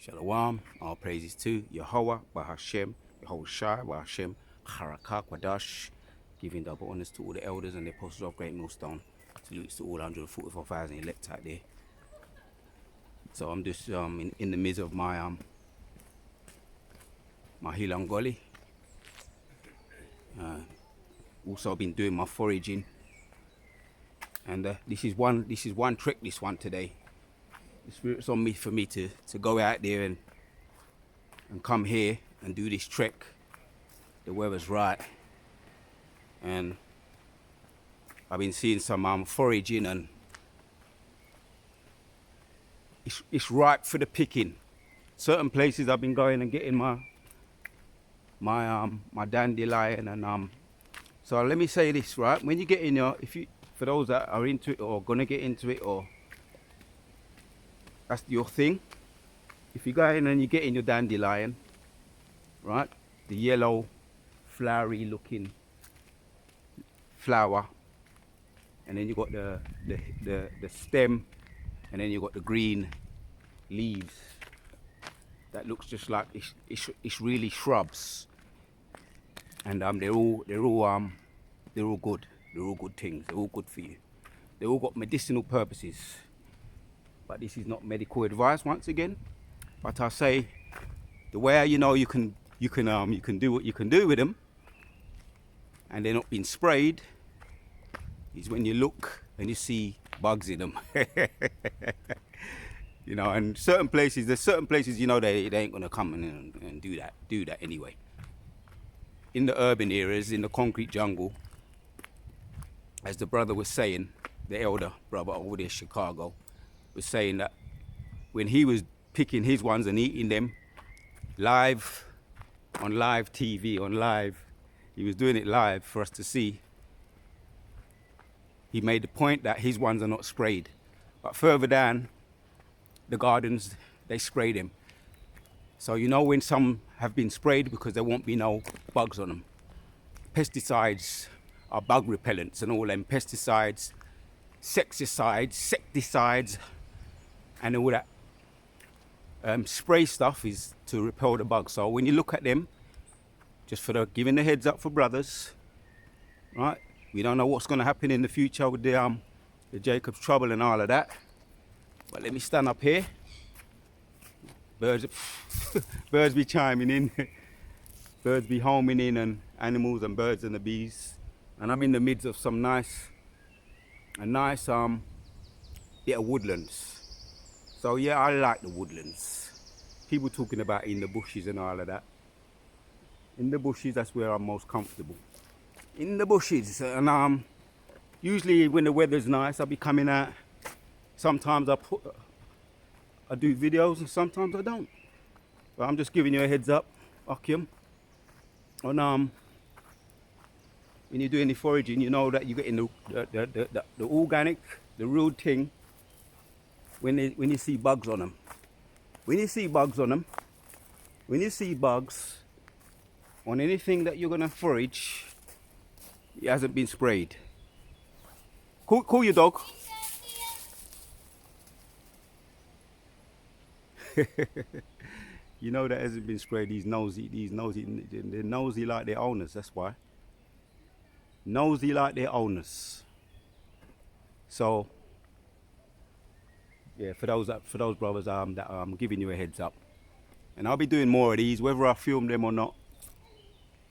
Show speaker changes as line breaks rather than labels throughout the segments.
Shalom, all praises to Yahweh, Bahashem, Yahushai, Bahashem, Harakah, Kwadash, giving double honors to all the elders and the apostles of Great Millstone. Salutes to all 144,000 elect out there. So I'm just in the midst of my my Hilangoli. Also been doing my foraging, and this is one trick. This one today. It's on me for me to go out there and come here and do this trek. The weather's right, and I've been seeing some foraging, and it's ripe for the picking. Certain places I've been going and getting my dandelion, and so let me say this, right? When you get in your, for those that are into it or gonna get into it, or that's your thing. If you go in and you get in your dandelion, right? The yellow, flowery looking flower, and then you got the stem, and then you got the green leaves. That looks just like it's really shrubs, and they're all good. They're all good things. They're all good for you. They all got medicinal purposes. But this is not medical advice once again. But I say the way you know you can do what you can do with them, and they're not being sprayed, is when you look and you see bugs in them. You know, and there's certain places you know they ain't gonna come and do that anyway. In the urban areas, in the concrete jungle, as the brother was saying, the elder brother over there in Chicago, was saying that when he was picking his ones and eating them live, on live TV, he was doing it live for us to see. He made the point that his ones are not sprayed. But further down, the gardens, they spray them. So you know when some have been sprayed because there won't be no bugs on them. Pesticides are bug repellents and all them pesticides, insecticides, and all that spray stuff is to repel the bugs. So when you look at them, just giving the heads up for brothers, right? We don't know what's going to happen in the future with the Jacob's trouble and all of that. But let me stand up here. Birds be chiming in. Birds be homing in, and animals and birds and the bees. And I'm in the midst of some nice bit of woodlands. So yeah, I like the woodlands. People talking about in the bushes and all of that. In the bushes, that's where I'm most comfortable. In the bushes, and usually when the weather's nice, I'll be coming out. Sometimes I do videos and sometimes I don't. But I'm just giving you a heads up, Akim. And when you do any foraging, you know that you get in the organic, the real thing. When you see bugs on them, when you see bugs on anything that you're gonna forage, it hasn't been sprayed. Call your dog. You know that hasn't been sprayed. They're nosy like their owners. That's why. Nosy like their owners. So yeah, for those brothers that I'm giving you a heads up, and I'll be doing more of these. Whether I film them or not,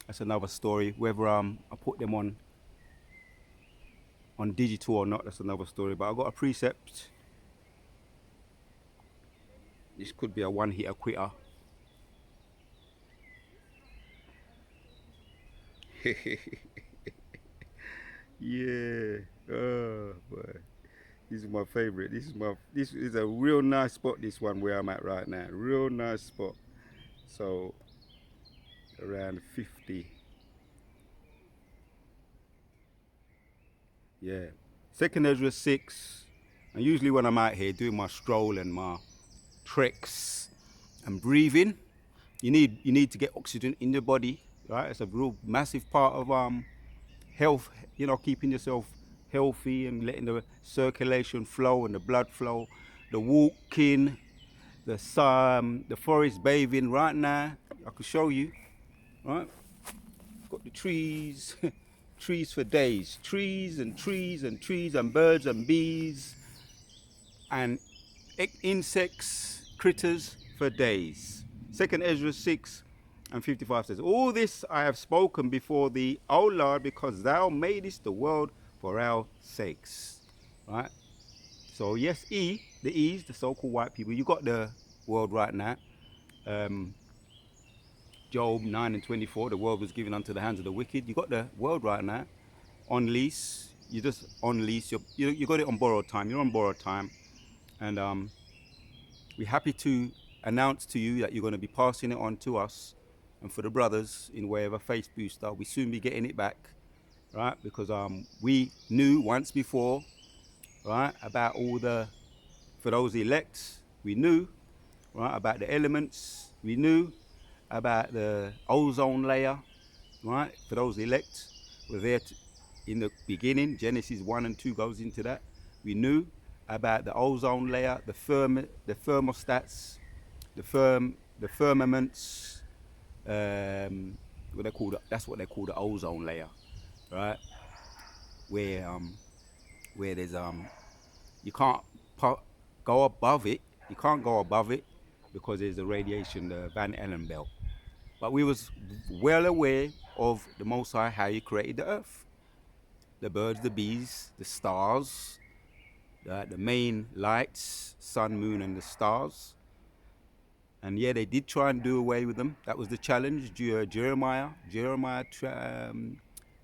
that's another story. Whether I put them on digital or not, that's another story. But I've got a precept. This could be a one-hitter quitter. Yeah. Oh boy. This is my favorite. This is a real nice spot, this one where I'm at right now. Real nice spot. So around 50. Yeah. 2nd Ezra 6. And usually when I'm out here doing my stroll and my treks and breathing, you need to get oxygen in your body, right? It's a real massive part of health, you know, keeping yourself healthy and letting the circulation flow and the blood flow, the walking, the forest bathing right now. I can show you, right? Got the trees, trees for days, trees and trees and trees and birds and bees and insects, critters for days. 2nd Ezra 6 and 55 says, all this I have spoken before thee, O Lord, because thou madest the world for our sakes. Right? So yes, the E's, the so-called white people, you got the world right now. Job 9 and 24, the world was given unto the hands of the wicked. You got the world right now on lease. You just on lease. You got it on borrowed time. You're on borrowed time. And we're happy to announce to you that you're going to be passing it on to us and for the brothers in way of a face booster. We soon be getting it back, right? Because we knew once before, right, about all the, for those elect, we knew, right, about the elements. We knew about the ozone layer, right? For those elect, were there in the beginning. Genesis 1 and 2 goes into that. We knew about the ozone layer, the thermostats, the firmaments. What they call that's what they call the ozone layer, right? Where there's you can't go above it. You can't go above it because there's the radiation, the Van Allen belt. But we was well aware of the Most High, how He created the earth, the birds, the bees, the stars, the main lights, sun, moon, and the stars. And yeah, they did try and do away with them. That was the challenge. Jeremiah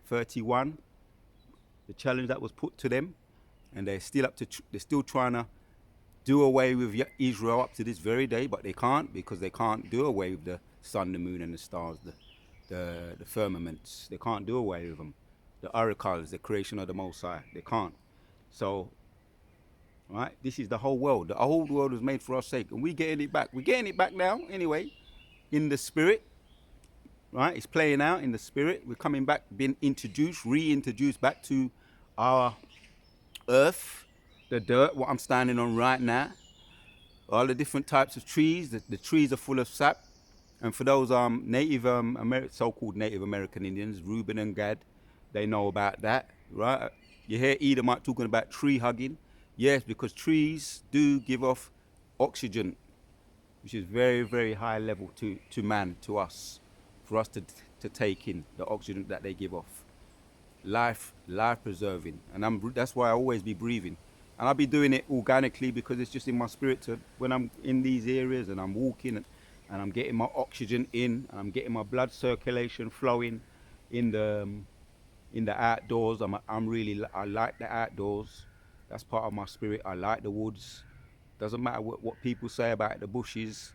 31, the challenge that was put to them, and they're still trying to do away with Israel up to this very day, but they can't, because they can't do away with the sun, the moon, and the stars, the firmaments. They can't do away with them. The oracles, the creation of the Most High, they can't. So, right, this is the whole world. The whole world was made for our sake, and we're getting it back. We're getting it back now, anyway, in the spirit. Right, it's playing out in the spirit. We're coming back, being reintroduced back to our earth, the dirt, what I'm standing on right now. All the different types of trees. The trees are full of sap. And for those so-called Native American Indians, Reuben and Gad, they know about that, right? You hear Edomite talking about tree hugging. Yes, because trees do give off oxygen, which is very, very high level to man, to us, for us to take in the oxygen that they give off. Life preserving. And that's why I always be breathing. And I'll be doing it organically because it's just in my spirit to, when I'm in these areas and I'm walking and I'm getting my oxygen in, and I'm getting my blood circulation flowing in the outdoors. I like the outdoors. That's part of my spirit. I like the woods. Doesn't matter what people say about the bushes.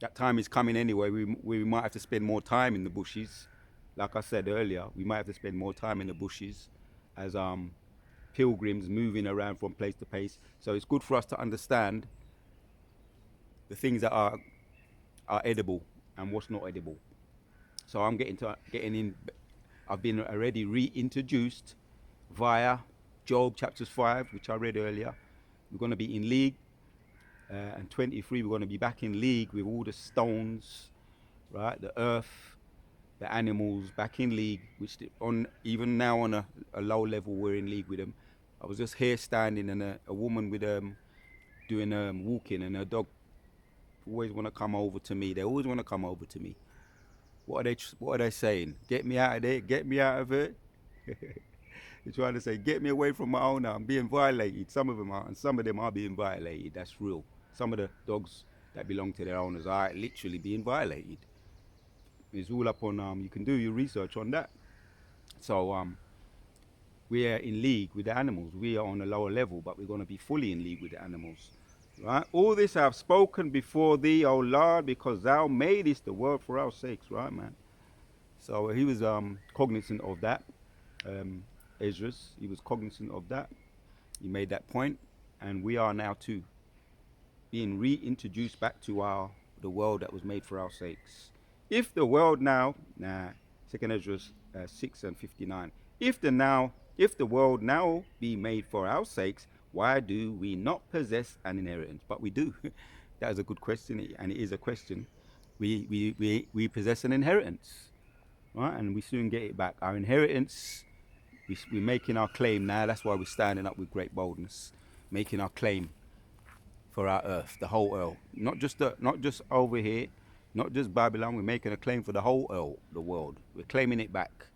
That time is coming anyway. We might have to spend more time in the bushes. Like I said earlier, we might have to spend more time in the bushes as pilgrims moving around from place to place. So it's good for us to understand the things that are edible and what's not edible. So I'm getting in. I've been already reintroduced via Job chapters 5, which I read earlier. We're going to be in league, and 23 we're going to be back in league with all the stones, right? The earth, the animals, back in league. Which even now on a low level we're in league with them. I was just here standing, and a woman with doing walking, and her dog always want to come over to me. They always want to come over to me. What are they saying? Get me out of there. Get me out of it. They're trying to say, get me away from my owner. I'm being violated. Some of them are, and some of them are being violated. That's real. Some of the dogs that belong to their owners are literally being violated. It's all up on, you can do your research on that. So we are in league with the animals. We are on a lower level, but we're going to be fully in league with the animals. Right? All this I have spoken before thee, O Lord, because thou madest the world for our sakes, right, man? So he was cognizant of that. Esdras, he was cognizant of that. He made that point, and we are now too being reintroduced back to the world that was made for our sakes. If the world now, 2nd Esdras 6 and 59. If the world now be made for our sakes, why do we not possess an inheritance? But we do. That is a good question, and it is a question. We possess an inheritance, right? And we soon get it back. Our inheritance, we're making our claim now. That's why we're standing up with great boldness, making our claim for our earth, the whole earth, not just over here, not just Babylon. We're making a claim for the whole earth, the world. We're claiming it back.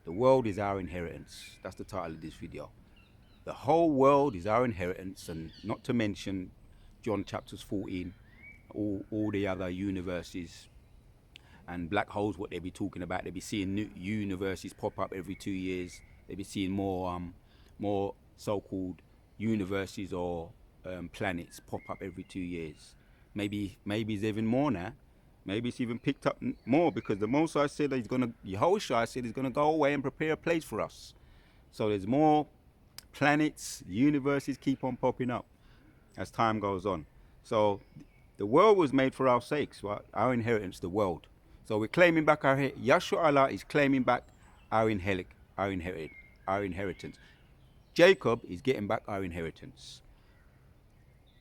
The world is our inheritance. That's the title of this video. The whole world is our inheritance, and not to mention John chapters 14, all the other universes and black holes. What they be talking about? They be seeing new universes pop up every 2 years. They be seeing more so-called universes or planets pop up every 2 years. Maybe it's even more now. Maybe it's even picked up more, because the Most High said that Yahushua said he's gonna go away and prepare a place for us. So there's more planets, universes keep on popping up as time goes on. So the world was made for our sakes, right? Our inheritance, the world. So we're claiming back Yahshua Allah is claiming back our inheritance. Jacob is getting back our inheritance.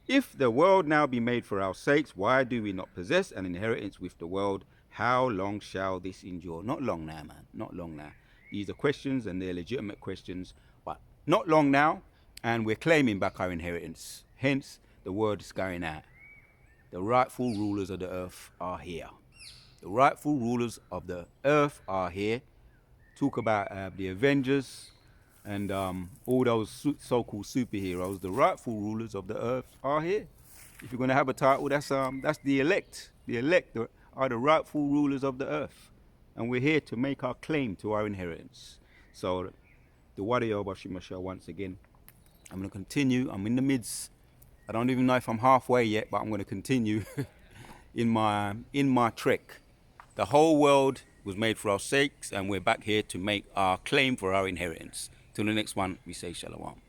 If the world now be made for our sakes, why do we not possess an inheritance with the world? How long shall this endure? Not long now, man. Not long now. These are questions, and they're legitimate questions, but not long now, and we're claiming back our inheritance. Hence, the word is going out. The rightful rulers of the earth are here. The rightful rulers of the earth are here. Talk about the Avengers and all those so-called superheroes. The rightful rulers of the earth are here. If you're going to have a title, that's the elect. The elect are the rightful rulers of the earth, and we're here to make our claim to our inheritance. So, the Wadiyo Bashimasha once again. I'm going to continue. I'm in the midst. I don't even know if I'm halfway yet, but I'm going to continue in my trek. The whole world was made for our sakes, and we're back here to make our claim for our inheritance. Till the next one, we say Shalom.